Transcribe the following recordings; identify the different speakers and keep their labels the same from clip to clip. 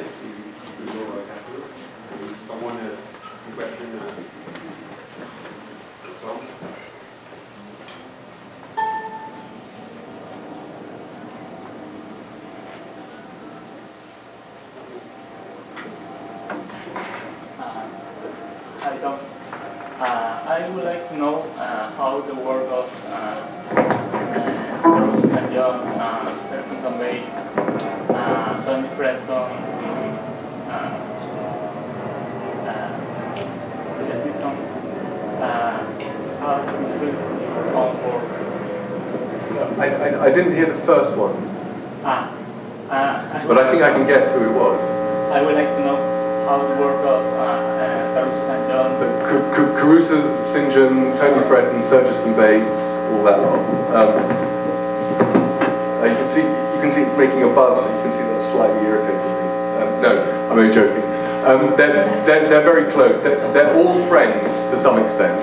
Speaker 1: if you go capital. If someone has a question, Tom?
Speaker 2: Hi, Tom. I would like to know how the work of Roses and John, Certain and Bates, Tony Fredton, has influenced on work.
Speaker 3: So I didn't hear the first one, but I think I can guess who it was.
Speaker 2: I would like to know how the work of Caruso St. John.
Speaker 3: So Caruso, St. John, Tony Fredton, Sergis and Bates, all that lot. You can see it making a buzz. You can see that slightly irritating me. No, I'm only joking. They're very close. They're all friends to some extent.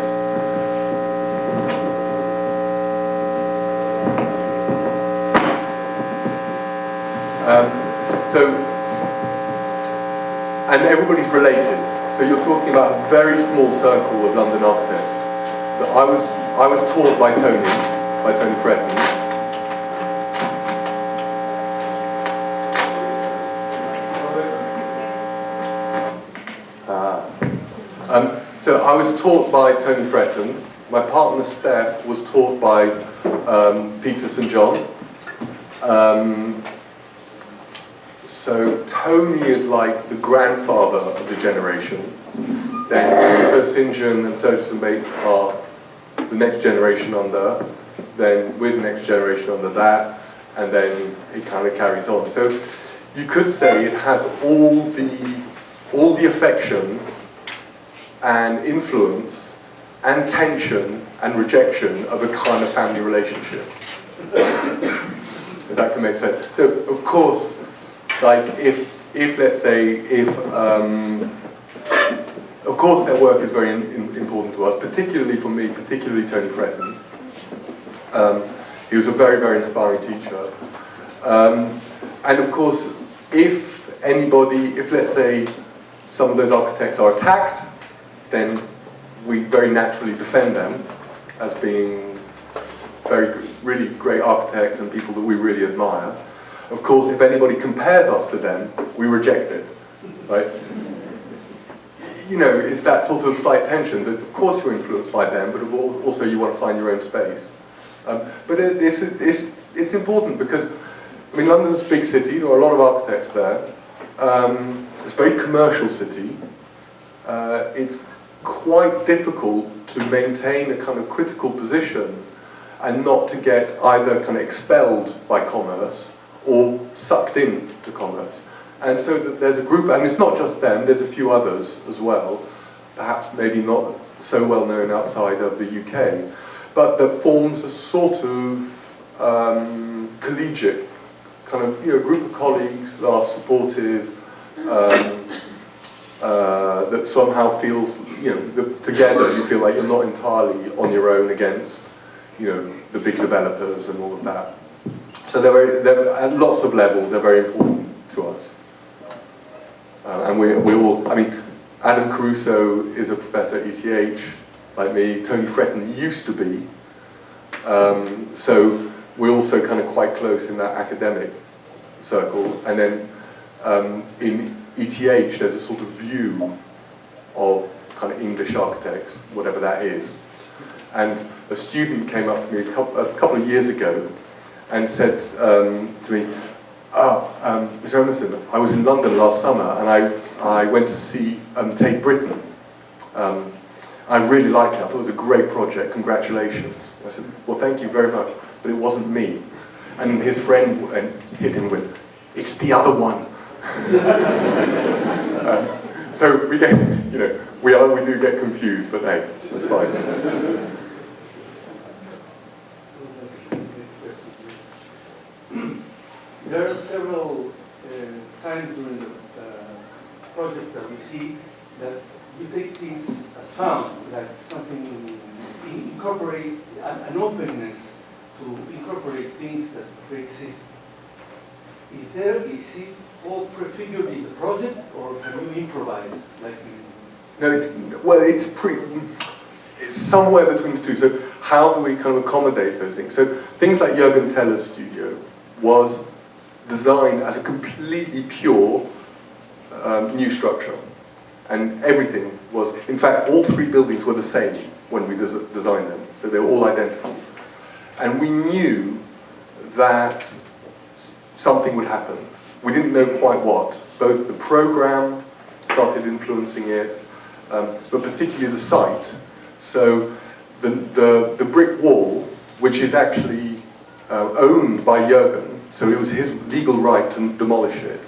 Speaker 3: And everybody's related. So you're talking about a very small circle of London architects. So I was taught by Tony Fredton. So I was taught by Tony Fredton. My partner Steph was taught by Peter St. John. So Tony is like the grandfather of the generation. Then St. John and Sergis and Bates are the next generation under. Then we're the next generation under that, and then it kind of carries on. So you could say it has all the affection and influence and tension and rejection of a kind of family relationship. If that can make sense. So of course, like if let's say of course their work is very important to us, particularly for me, particularly Tony Fredton. He was a very, very inspiring teacher. And of course, if let's say some of those architects are attacked, then we very naturally defend them as being really great architects and people that we really admire. Of course, if anybody compares us to them, we reject it, right? You know, it's that sort of slight tension that, of course, you're influenced by them, but also you want to find your own space. But it's important because, I mean, London's a big city. There are a lot of architects there. It's a very commercial city. It's quite difficult to maintain a kind of critical position and not to get either kind of expelled by commerce or sucked in to commerce. And so there's a group, and it's not just them, there's a few others as well, perhaps maybe not so well known outside of the UK, but that forms a sort of collegiate kind of group of colleagues that are supportive, that somehow feels, together you feel like you're not entirely on your own against, the big developers and all of that. So they're at lots of levels, they're very important to us. And we all, I mean, Adam Caruso is a professor at ETH, like me. Tony Fredton used to be. So we're also kind of quite close in that academic circle. And then in ETH, there's a sort of view of kind of English architects, whatever that is. And a student came up to me a couple of years ago and said to me, Mr. Emerson, I was in London last summer and I went to see Tate Britain. I really liked it. I thought it was a great project. Congratulations. I said, well, thank you very much, but it wasn't me. And his friend hit him with, it's the other one. So we get, we do get confused, but hey, that's fine.
Speaker 4: There are several times during the project that we see that you take this as found, like something, incorporate an openness to incorporate things that pre-exist. is it all prefigured in the project, or can you improvise? Like
Speaker 3: No, it's somewhere between the two. So how do we kind of accommodate those things? So things like Jürgen Teller's studio was designed as a completely pure new structure. And everything was, in fact, all three buildings were the same when we designed them. So they were all identical. And we knew that something would happen. We didn't know quite what. Both the program started influencing it, but particularly the site. So the brick wall, which is actually owned by Jürgen, so it was his legal right to demolish it.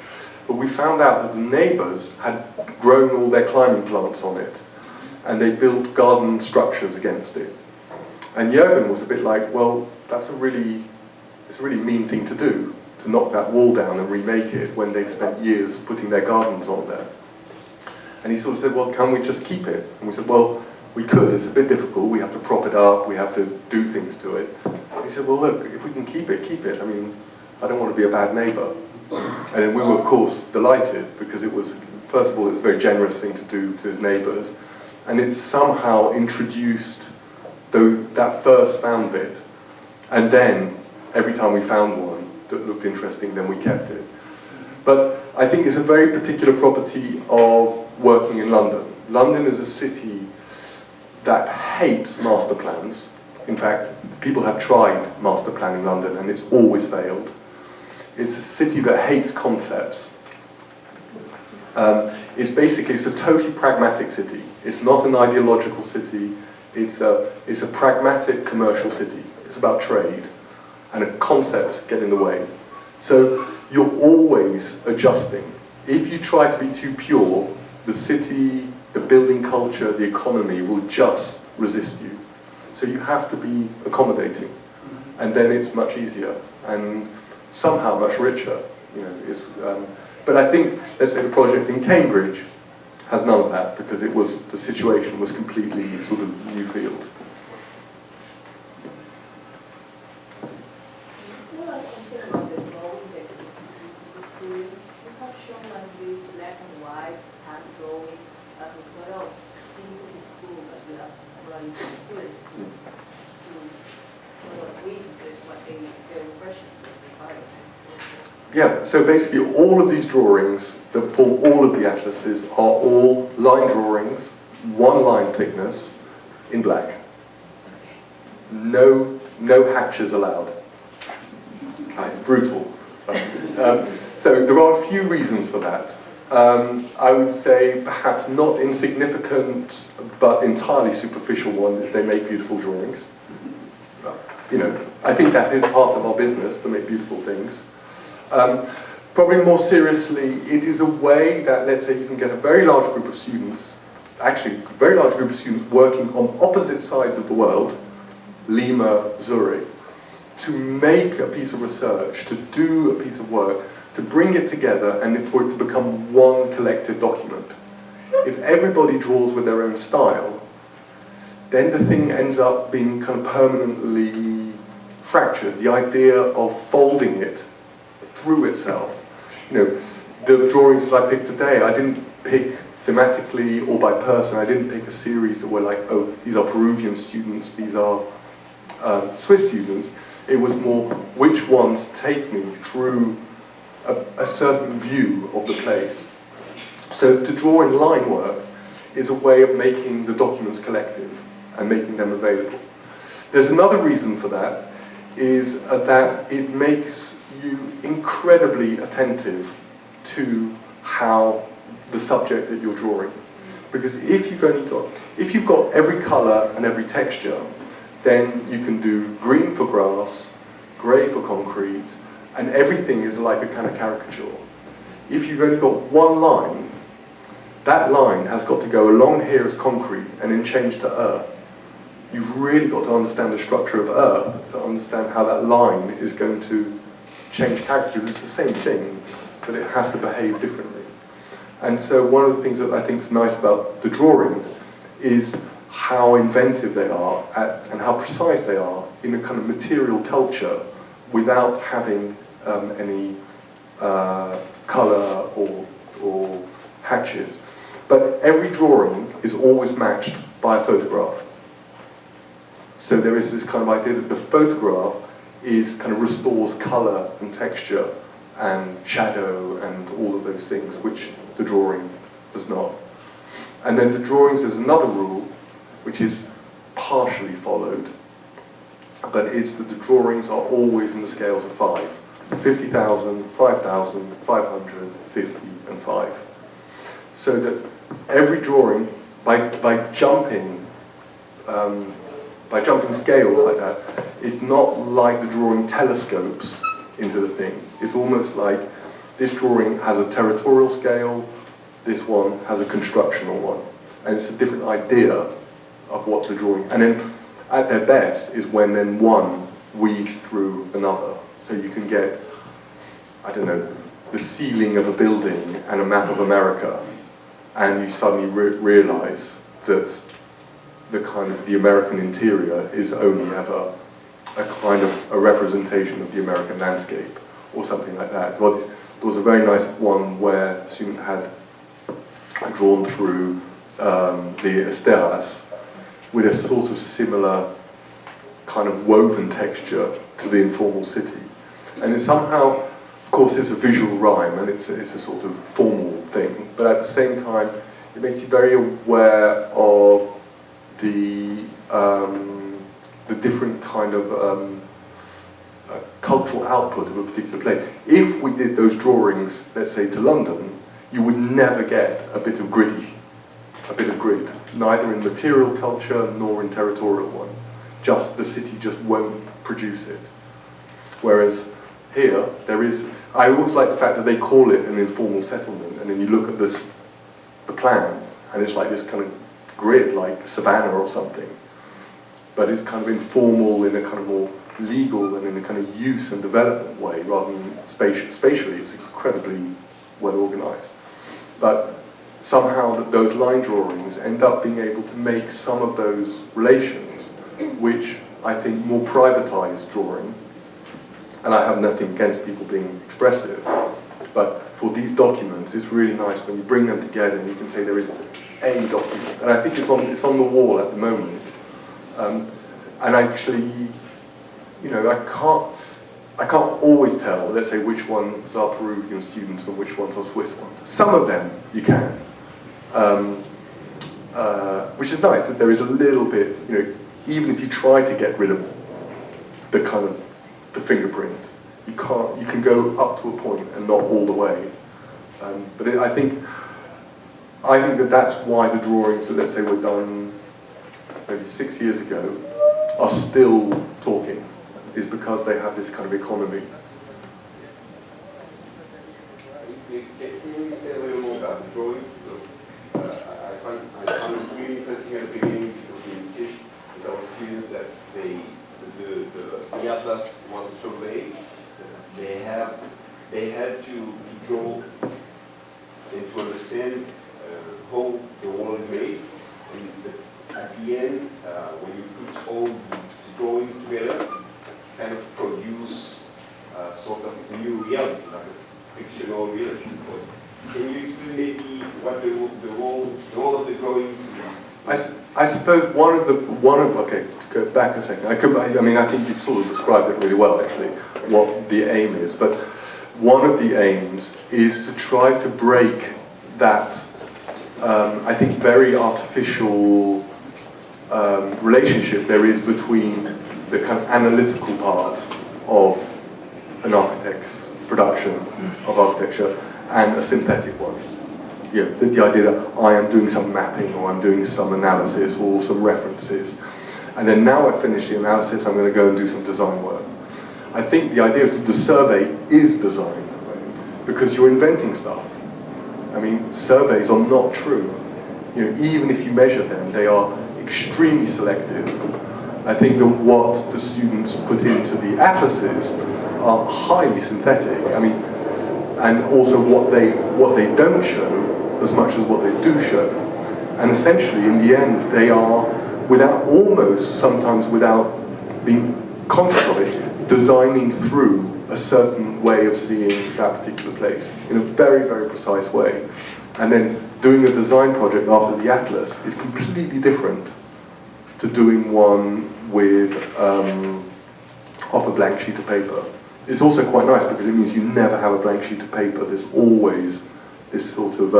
Speaker 3: But we found out that the neighbours had grown all their climbing plants on it, and they built garden structures against it. And Jürgen was a bit like, well, it's a really mean thing to do, to knock that wall down and remake it when they've spent years putting their gardens on there. And he sort of said, well, can we just keep it? And we said, well, we could, it's a bit difficult, we have to prop it up, we have to do things to it. And he said, well, look, if we can keep it, keep it. I mean, I don't want to be a bad neighbour. And then we were, of course, delighted, because it was, first of all, it was a very generous thing to do to his neighbours, and it somehow introduced that first found bit, and then every time we found one that looked interesting, then we kept it. But I think it's a very particular property of working in London. London is a city that hates master plans. In fact, people have tried master planning London, and it's always failed. It's a city that hates concepts. It's a totally pragmatic city. It's not an ideological city. It's a pragmatic commercial city. It's about trade, and concepts get in the way. So you're always adjusting. If you try to be too pure, the city, the building culture, the economy will just resist you. So you have to be accommodating, and then it's much easier and somehow much richer. But I think, let's say, the project in Cambridge has none of that, because the situation was completely sort of new field.
Speaker 5: Tell us something about the drawing that you used. You have shown us these black and white hand drawings as a sort of synthesis tool that we ask students to sort of read what their impressions of the art.
Speaker 3: Yeah, so basically all of these drawings that form all of the atlases are all line drawings, one line thickness, in black. No hatches allowed. It's brutal. So there are a few reasons for that. I would say perhaps not insignificant, but entirely superficial one, if they make beautiful drawings. I think that is part of our business, to make beautiful things. Probably more seriously, it is a way that, let's say, you can get a very large group of students, actually a very large group of students working on opposite sides of the world, Lima, Zurich, to make a piece of research, to do a piece of work, to bring it together, and for it to become one collective document. If everybody draws with their own style, then the thing ends up being kind of permanently fractured. The idea of folding it through itself. The drawings that I picked today, I didn't pick thematically or by person. I didn't pick a series that were like, oh, these are Peruvian students, these are Swiss students. It was more, which ones take me through a certain view of the place. So to draw in line work is a way of making the documents collective and making them available. There's another reason for that, is that it makes you incredibly attentive to how the subject that you're drawing. Because if you've got every colour and every texture, then you can do green for grass, grey for concrete, and everything is like a kind of caricature. If you've only got one line, that line has got to go along here as concrete and then change to earth. You've really got to understand the structure of earth to understand how that line is going to change character, because it's the same thing, but it has to behave differently. And so one of the things that I think is nice about the drawings is how inventive they are and how precise they are in a kind of material culture without having any colour or hatches. But every drawing is always matched by a photograph. So there is this kind of idea that the photograph kind of restores colour and texture and shadow and all of those things, which the drawing does not. And then the drawings, there's another rule, which is partially followed, but it's that the drawings are always in the scales of 5. 50,000, 5,000, 500, 50, and 5. So that every drawing, by jumping scales like that, it's not like the drawing telescopes into the thing. It's almost like this drawing has a territorial scale, this one has a constructional one. And it's a different idea of what the drawing, and then at their best is when then one weaves through another. So you can get, I don't know, the ceiling of a building and a map of America, and you suddenly realize that the American interior is only ever a kind of a representation of the American landscape, or something like that. Well, there was a very nice one where a student had drawn through the Esteras with a sort of similar kind of woven texture to the informal city. And it somehow, of course, it's a visual rhyme and it's a sort of formal thing, but at the same time, it makes you very aware of the different kind of cultural output of a particular place. If we did those drawings, let's say, to London, you would never get a bit of grid, neither in material culture nor in territorial one. Just the city just won't produce it. Whereas here, I always like the fact that they call it an informal settlement, and then you look at the plan, and it's like this kind of grid, like Savannah or something. But it's kind of informal in a kind of more legal and in a kind of use and development way, rather than spatially, it's incredibly well organized. But somehow those line drawings end up being able to make some of those relations, which I think more privatized drawing, and I have nothing against people being expressive, but for these documents, it's really nice when you bring them together and you can say there is a document. And I think it's on the wall at the moment. And actually, you know, I can't always tell, let's say, which ones are Peruvian students and which ones are Swiss ones. Some of them you can, which is nice that there is a little bit, you know, even if you try to get rid of the kind of the fingerprint, you can go up to a point and not all the way. But I think that that's why the drawings that, let's say, were done maybe 6 years ago are still talking, is because they have this kind of economy.
Speaker 1: Can you say a little more about the drawings? Because I found it really interesting at the beginning because we insist, because I was curious that the atlas was surveyed. They had to draw and to understand how the wall is made. And at the end, when you put all the drawings together, kind of produce a sort of new reality, like a fictional reality. So can you explain maybe what the role of the drawing?
Speaker 3: I suppose okay, to go back a second. I mean, I think you've sort of described it really well, actually, what the aim is. But one of the aims is to try to break that, I think, very artificial relationship there is between the kind of analytical part of an architect's production of architecture and a synthetic one. Yeah, the idea that I am doing some mapping or I'm doing some analysis or some references, and then now I've finished the analysis, I'm going to go and do some design work. I think the idea is that the survey is design, because you're inventing stuff. I mean, surveys are not true. You know, even if you measure them, they are extremely selective. I think that what the students put into the atlases are highly synthetic. I mean, and also what they don't show as much as what they do show. And essentially, in the end, they are, sometimes without being conscious of it, designing through a certain way of seeing that particular place in a very, very precise way. And then doing a design project after the atlas is completely different to doing one with off a blank sheet of paper. It's also quite nice because it means you never have a blank sheet of paper. There's always this sort of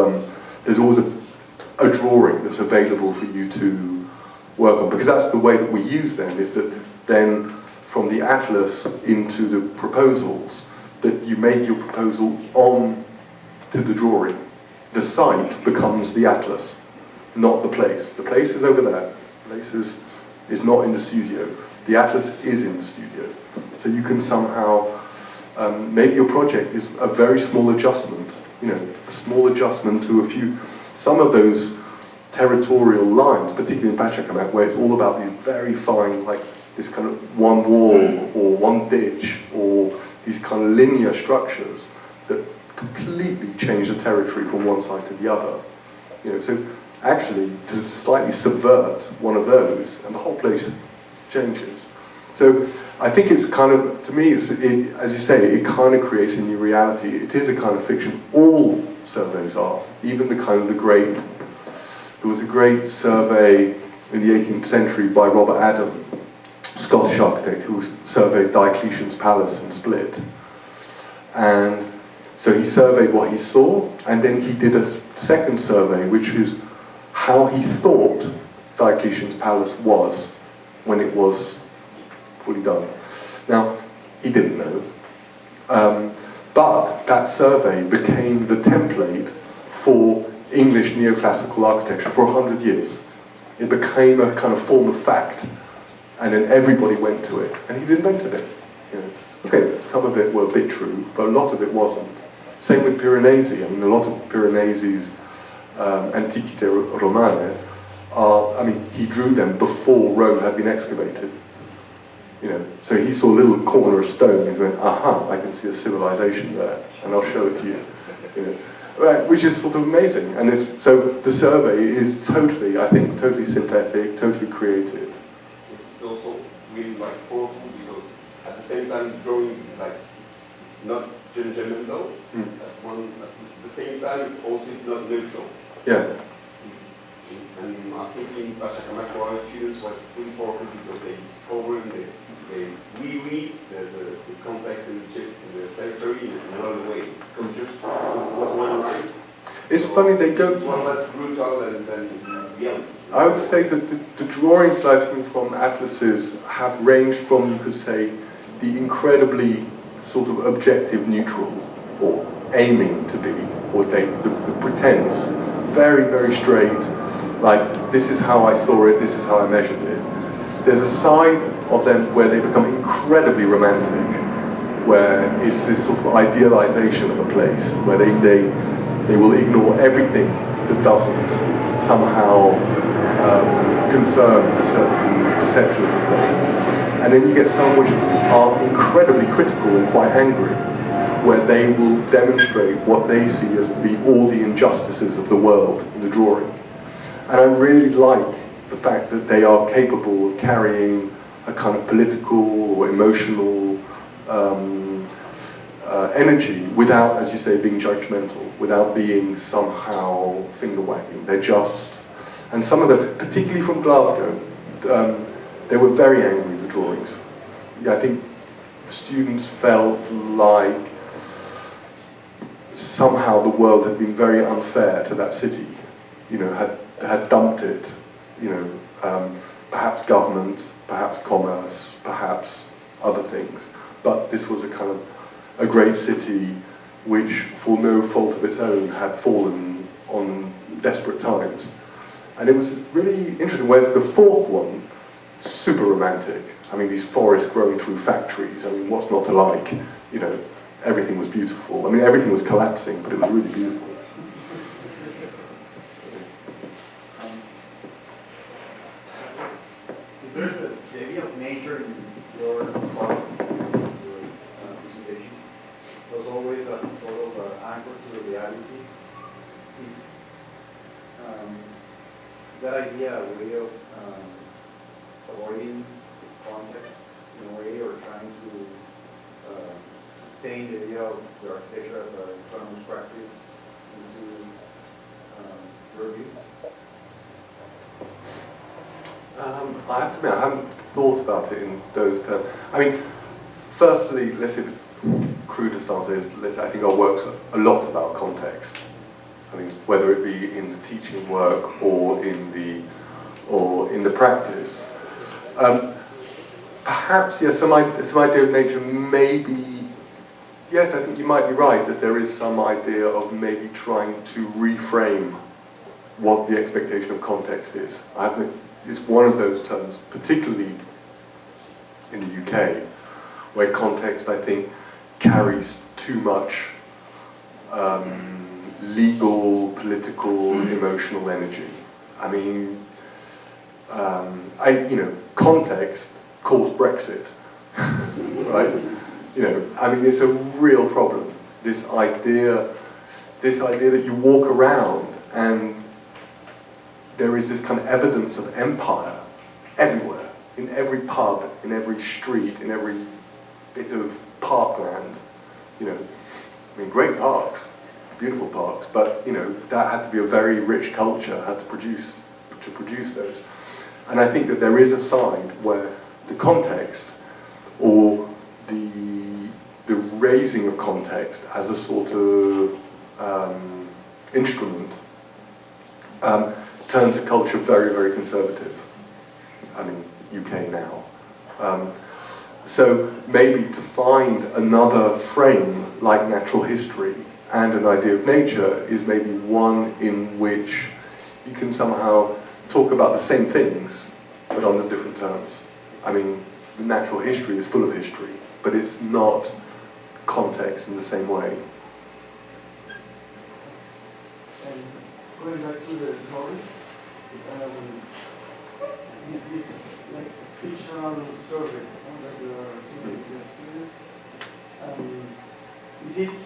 Speaker 3: there's always a drawing that's available for you to work on, because that's the way that we use them, is that then from the atlas into the proposals, that you make your proposal on to the drawing. The site becomes the atlas, not the place. The place is over there. The place is not in the studio. The atlas is in the studio. So you can somehow, maybe your project is a very small adjustment, a small adjustment to some of those territorial lines, particularly in Pachacamac, where it's all about these very fine, like this kind of one wall or one ditch, or these kind of linear structures that completely change the territory from one side to the other. So actually, to slightly subvert one of those, and the whole place changes. So I think it's kind of, to me, as you say, it kind of creates a new reality. It is a kind of fiction. All surveys are, even the kind of the great. There was a great survey in the 18th century by Robert Adam, Scottish architect, who surveyed Diocletian's palace in Split. And so he surveyed what he saw, and then he did a second survey, which is how he thought Diocletian's palace was when it was fully done. Now, he didn't know, but that survey became the template for English neoclassical architecture for 100 years. It became a kind of form of fact, and then everybody went to it, and he'd invented it. Okay, some of it were a bit true, but a lot of it wasn't. Same with Piranesi. I mean, a lot of Piranesi's Antiquite Romane he drew them before Rome had been excavated. So he saw a little corner of stone and went, aha, I can see a civilization there, and I'll show it to you. Right, which is sort of amazing. And so the survey is totally, I think, totally synthetic, totally creative.
Speaker 1: It's also really powerful because at the same time drawing is it's not judgmental. At the same time also it's not neutral.
Speaker 3: Yeah.
Speaker 1: And I think in Pachacamac students was pretty powerful because they discover they reread the context and the territory in another way. Because just was one line.
Speaker 3: It's funny, they don't.
Speaker 1: One less brutal than the other.
Speaker 3: I would say that the drawings that I've seen from atlases have ranged from, you could say, the incredibly sort of objective neutral, or aiming to be, or the pretense, very, very straight, like this is how I saw it, this is how I measured it. There's a side of them where they become incredibly romantic, where it's this sort of idealization of a place, where they will ignore everything that doesn't somehow confirm a certain perception of the place. And then you get some which are incredibly critical and quite angry, where they will demonstrate what they see as to be all the injustices of the world in the drawing. And I really like the fact that they are capable of carrying a kind of political or emotional energy without, as you say, being judgmental, without being somehow finger-wagging. They're just, and some of them, particularly from Glasgow, they were very angry with the drawings. I think students felt like somehow the world had been very unfair to that city, had dumped it, perhaps government, perhaps commerce, perhaps other things. But this was a great city which, for no fault of its own, had fallen on desperate times. And it was really interesting, whereas the fourth one, super romantic. I mean, these forests growing through factories, I mean, what's not to like? Everything was beautiful. I mean, everything was collapsing, but it was really beautiful.
Speaker 6: Is there the idea of nature in your talk, your presentation? Was always a sort of anchor to the reality? Is that idea a way of avoiding context in a way, or trying to sustain the idea of the architecture as an autonomous practice into your view?
Speaker 3: I have to admit, I haven't thought about it in those terms. I mean, firstly, let's say the crudest answer is, I think our work's a lot about context. I mean, whether it be in the teaching work or in the practice. Perhaps, yes, some idea of nature maybe, yes, I think you might be right that there is some idea of maybe trying to reframe what the expectation of context is. I admit it's one of those terms, particularly in the UK, where context, I think, carries too much legal, political, emotional energy. I mean, context caused Brexit, right? I mean, it's a real problem. This idea that you walk around and there is this kind of evidence of empire everywhere, in every pub, in every street, in every bit of parkland. I mean, great parks, beautiful parks, but that had to be a very rich culture, had to produce those. And I think that there is a side where the context, or the raising of context as a sort of instrument, turns a culture very, very conservative. I mean, UK now. So maybe to find another frame like natural history and an idea of nature is maybe one in which you can somehow talk about the same things, but on the different terms. I mean, the natural history is full of history, but it's not context in the same way.
Speaker 4: And going back to the drawings, this like fictional surveys that you are doing with your students, is it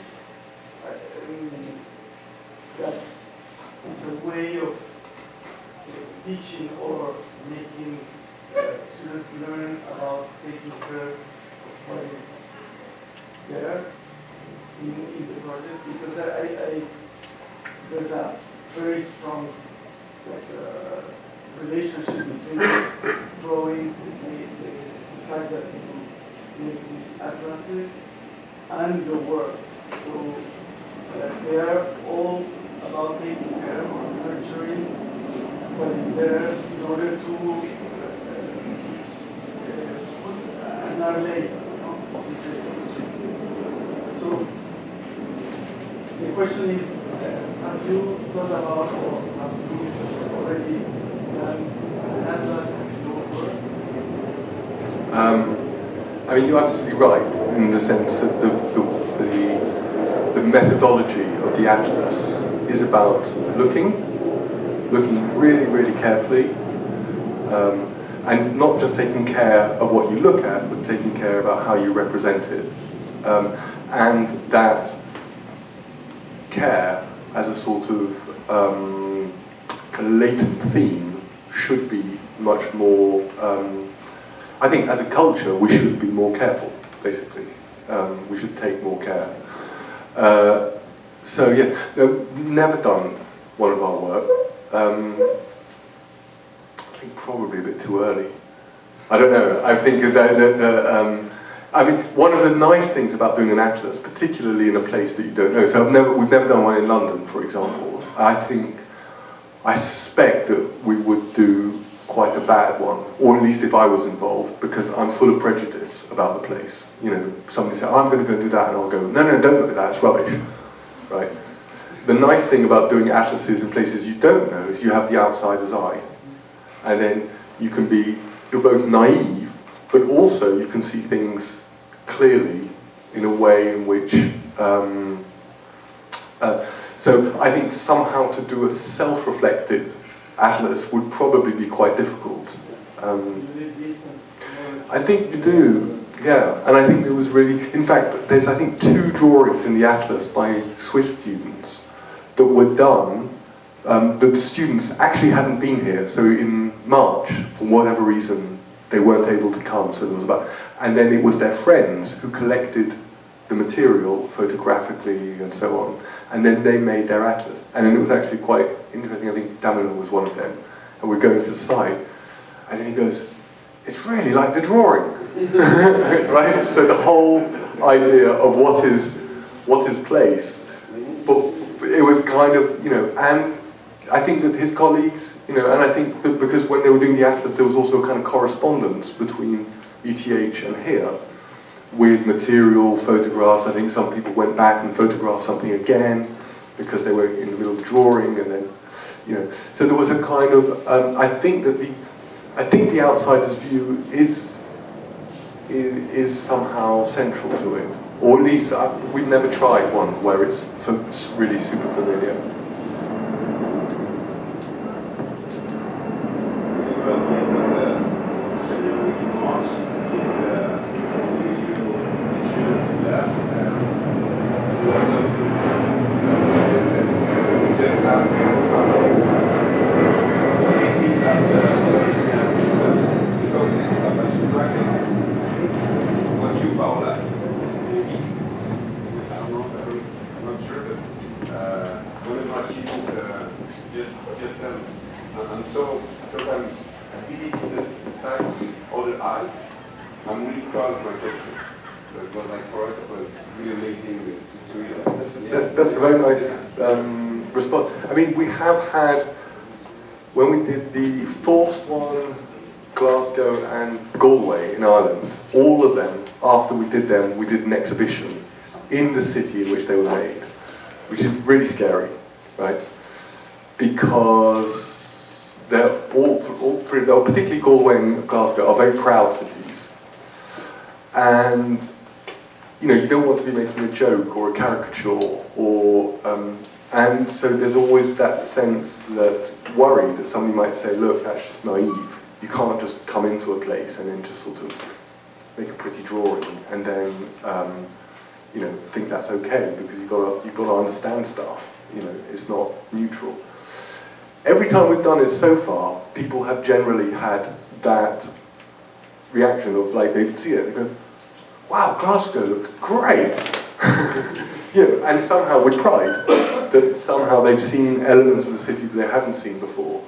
Speaker 4: that it's a way of teaching or making students learn about taking care of what is there in the project? Because I there's a very strong relationship between this drawing, the fact that you make these atlases, and your work. So they are all about taking care or nurturing what is there in order to put another layer. So the question is, have you thought about, or have you already done an atlas of your work?
Speaker 3: I mean, you're absolutely right in the sense that the methodology of the atlas is about looking really, really carefully, and not just taking care of what you look at, but taking care about how you represent it. And that care as a sort of kind of latent theme should be much more, I think as a culture we should be more careful, basically. We should take more care. So yeah, no, never done one of our work. I think probably a bit too early. I don't know, I think that I mean, one of the nice things about doing an atlas, particularly in a place that you don't know, so we've never done one in London, for example. I suspect that we would do quite a bad one, or at least if I was involved, because I'm full of prejudice about the place. Somebody said, I'm going to go do that, and I'll go, no, don't look at that, it's rubbish, right? The nice thing about doing atlases in places you don't know is you have the outsider's eye, and then you're both naive, but also you can see things clearly in a way in which, so I think somehow to do a self-reflective atlas would probably be quite difficult. I think you do, yeah, and I think it was really, in fact, there's I think 2 drawings in the atlas by Swiss students that were done, that the students actually hadn't been here, so in March, for whatever reason, they weren't able to come, so there was and then it was their friends who collected the material photographically and so on, and then they made their atlas. And then it was actually quite interesting. I think Damon was one of them, and we're going to the site, and then he goes, "It's really like the drawing," right? So the whole idea of what is place, but it was kind of, you know, and I think that his colleagues, you know, and I think that because when they were doing the atlas, there was also a kind of correspondence between ETH and here with material, photographs. I think some people went back and photographed something again because they were in the middle of drawing, and then, you know, so there was a kind of, I think the outsider's view is somehow central to it, or at least we've never tried one where it's really super familiar. That's a very nice response. I mean, we have had, when we did the fourth one, Glasgow and Galway in Ireland, all of them, after we did them, we did an exhibition in the city in which they were made, which is really scary, right? Because they're all three, particularly Galway and Glasgow, are very proud cities. And you know, you don't want to be making a joke or a caricature, or and so there's always that sense that worry that somebody might say, look, that's just naive. You can't just come into a place and then just sort of make a pretty drawing and then you know, think that's okay, because you've got to understand stuff. You know, it's not neutral. Every time we've done it so far, people have generally had that reaction of, like, they see it, they go, wow, Glasgow looks great. You know, and somehow with pride that somehow they've seen elements of the city that they hadn't seen before,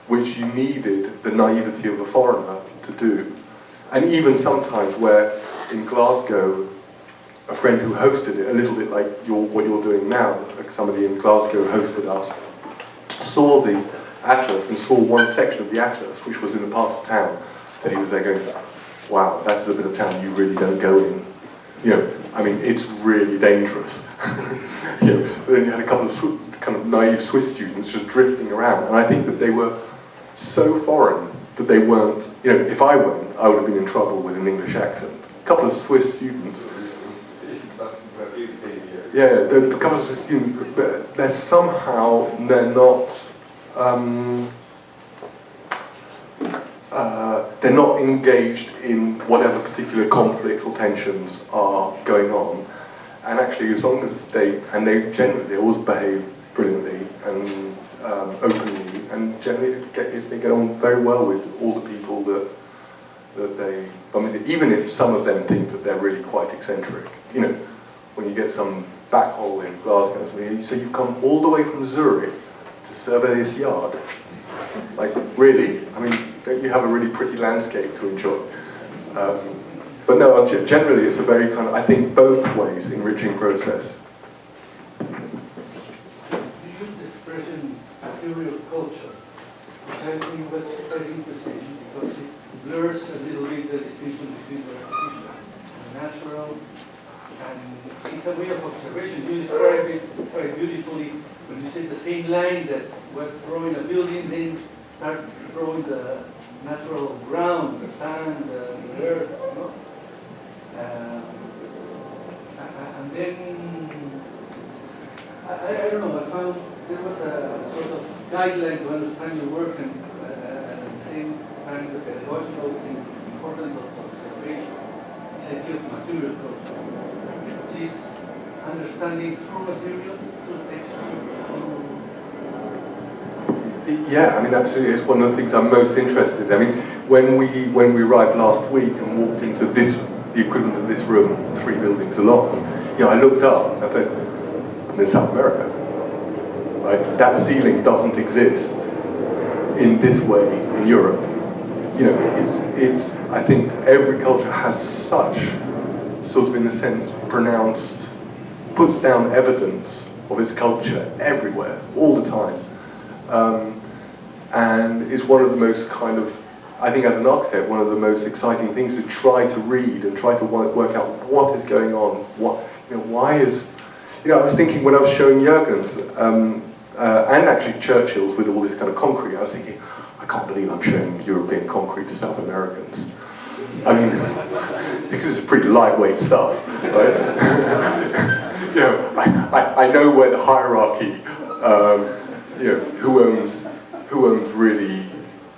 Speaker 3: which you needed the naivety of a foreigner to do. And even sometimes where in Glasgow, a friend who hosted it, a little bit like what you're doing now, like somebody in Glasgow hosted us, saw the atlas and saw one section of the atlas, which was in the part of town that he was there going, wow, that's a bit of town you really don't go in. You know, I mean, it's really dangerous. You know, but then you had a couple of kind of naive Swiss students just drifting around, and I think that they were so foreign that they weren't, you know, if I went, I would have been in trouble with an English accent. A couple of Swiss students. Yeah, a couple of Swiss students, but they're somehow, they're not engaged in whatever particular conflicts or tensions are going on. And actually, as long as they always behave brilliantly and openly, and generally they get on very well with all the people that they, even if some of them think that they're really quite eccentric. You know, when you get some backhole in Glasgow, so you've come all the way from Zurich to survey this yard. Like, really? I mean, don't you have a really pretty landscape to enjoy? But no, generally it's a very kind of, I think, both ways enriching process.
Speaker 4: You use the expression material culture, which I think was very interesting because it blurs a little bit the distinction between the artificial and natural, and it's a way of observation. You describe it very beautifully when you say the same line that was drawing a building, then starts drawing the natural ground, the sand, the earth, you know? And then, I don't know, I found there was a sort of guideline to understand your work, and at the same time the pedagogical importance of observation, this idea of material culture, which is understanding through materials, through texture,
Speaker 3: Yeah, I mean, absolutely. It's one of the things I'm most interested in. I mean, when we arrived last week and walked into this the equivalent of this room 3 buildings along. You know, I looked up and I thought, I'm in South America. Right? That ceiling doesn't exist in this way in Europe. You know, I think every culture has such, sort of in a sense, pronounced, puts down evidence of its culture everywhere, all the time. And it's one of the most kind of, I think as an architect, one of the most exciting things to try to read and try to work out what is going on, why is, I was thinking when I was showing Jürgen's, and actually Churchill's with all this kind of concrete, I was thinking, I can't believe I'm showing European concrete to South Americans. I mean, because it's pretty lightweight stuff, right? I know where the hierarchy, who owns really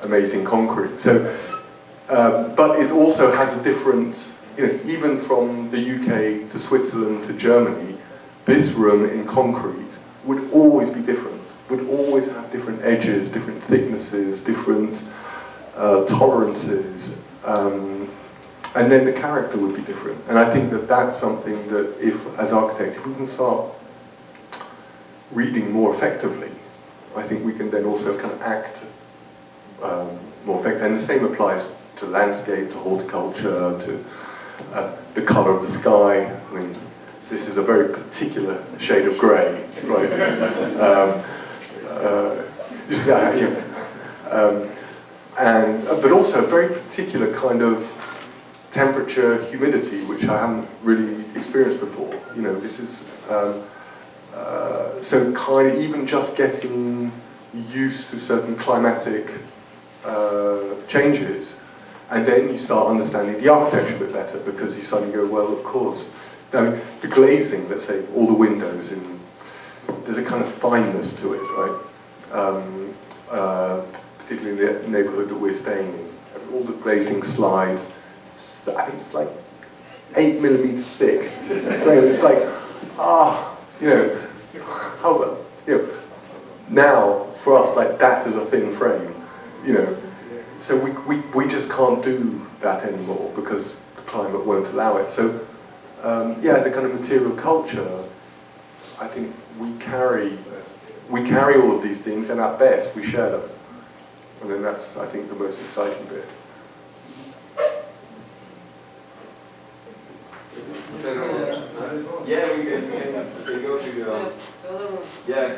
Speaker 3: amazing concrete. So, but it also has a different, even from the UK to Switzerland to Germany, this room in concrete would always be different, would always have different edges, different thicknesses, different tolerances, and then the character would be different. And I think that that's something that as architects, if we can start reading more effectively, I think we can then also kind of act more effectively. And the same applies to landscape, to horticulture, to the colour of the sky. I mean, this is a very particular shade of grey, right? But also a very particular kind of temperature, humidity, which I haven't really experienced before. This is so kind of even just getting used to certain climatic changes, and then you start understanding the architecture a bit better, because you suddenly go, well, of course. I mean, the glazing, let's say, all the windows, there's a kind of fineness to it, right? Particularly in the neighbourhood that we're staying in. All the glazing slides, I think it's like 8mm thick. So it's like, how about, now for us, like that is a thin frame, So we just can't do that anymore because the climate won't allow it. So as a kind of material culture, I think we carry all of these things, and at best we share them. And then that's, I think, the most exciting bit.
Speaker 1: Yeah, we can go to yeah.